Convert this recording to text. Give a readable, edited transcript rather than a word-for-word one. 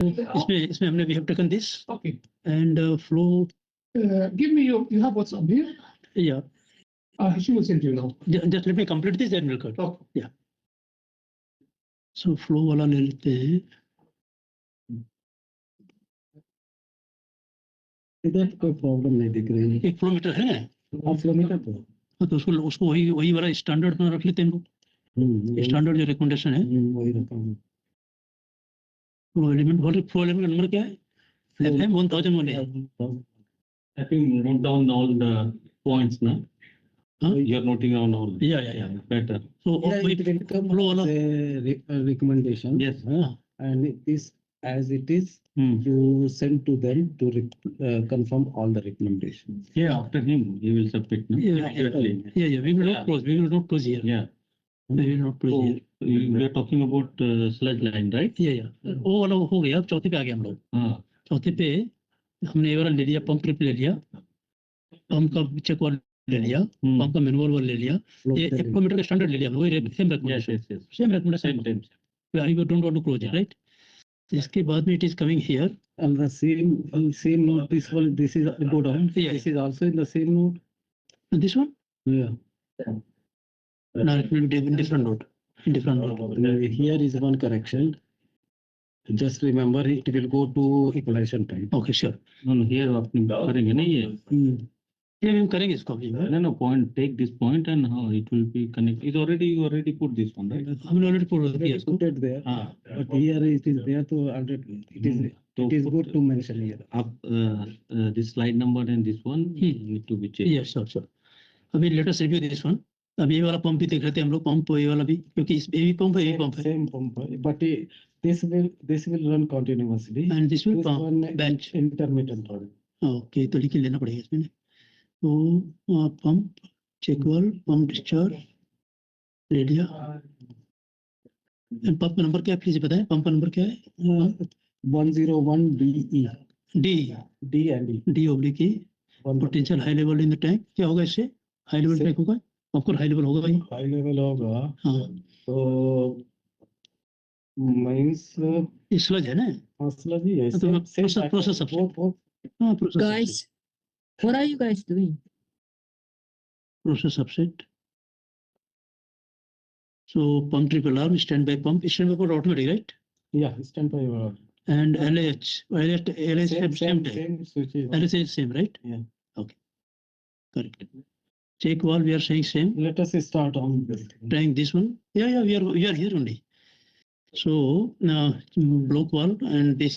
इसमें हमने we have taken this. Okay. And flow. Give me you have what's up here? Yeah. She will send you now. Just let me complete this, then we'll cut. Okay. Yeah. So flow वाला ले लेते हैं. इधर कोई problem नहीं दिख रही है. एक फ्लो मीटर है. फ्लो मीटर तो उसको वही वाला स्टैंडर्ड में रख लेते हैं हम लोग. स्टैंडर्ड जो रिकमेंडेशन है वही रखा हूँ. फ्लो एलिमेंट का नंबर क्या है? FM 1001 है. I think note down all the points now. Huh? You're noting down all. Yeah. Better. So Yeah, it will come flow वाला. the recommendation. Yes. And it is as it is. You send to them to confirm all the recommendations. Yeah, after him, he will submit. No? Yeah. We will not close. We will not close here. Yeah. We will not close So here. we are talking about sludge line, right? Yeah. वो वाला हो गया. अब चौथे पे आ गए हम लोग. हाँ. चौथे पे हमने ये वाला ले लिया, पंप ट्रिप ले लिया, पंप का चेक वाल ले लिया, पंप का मैनुअल वाल ले लिया, ये 1 किलोमीटर का स्टैंडर्ड ले लिया. वही same recommendation. Yes. Same recommendation. I don't want to close it, right? इसके बाद में it is coming here. And the same note, this is go down. Yeah. This is also in the same note. And this one? Yeah. No, it will be in different note. In different note. Here is one correction. Just remember it will go to equalization time. Okay, sure. No, here अपनी करेंगे ना ये. ये हम करेंगे इसको अभी. No, point. Take this point and how it will be connected. You already put this one, right? हमने already put it there. But here it is there to already. It is good to mention here. Up this slide number and this one need to be changed. Yes, sure. अभी let us review this one. अब ये वाला pump भी देख रहे थे हम लोग. पंप ये वाला भी, क्योंकि इस ये भी पंप है, ये पंप है. Same pump, but this will run continuously. And this will pump batch. Intermittent run. Okay, तो लिख लेना पड़ेगा इसमें. तो पंप चेक वाल, पंप डिस्चार्ज ले लिया. पंप का नंबर क्या है, प्लीज बताएं. पंप का नंबर क्या है? 101 DE. D and E. D oblique E. Potential high level in the tank. क्या होगा इससे? हाई लेवल टैंक होगा. आपको हाई लेवल होगा भाई. हाई लेवल होगा. हाँ. तो मींस स्लज है ना. स्लज ही है. Process subset. Guys, what are you guys doing? Process subset. So pump triple arm, standby pump for automatic, right? Yeah, standby. And LH same type. Same switches. LH is same, right? Yeah. Okay. Correct. Check valve, we are saying same. Let us start on this. Trying this one. Yeah, we are here only. So block valve and this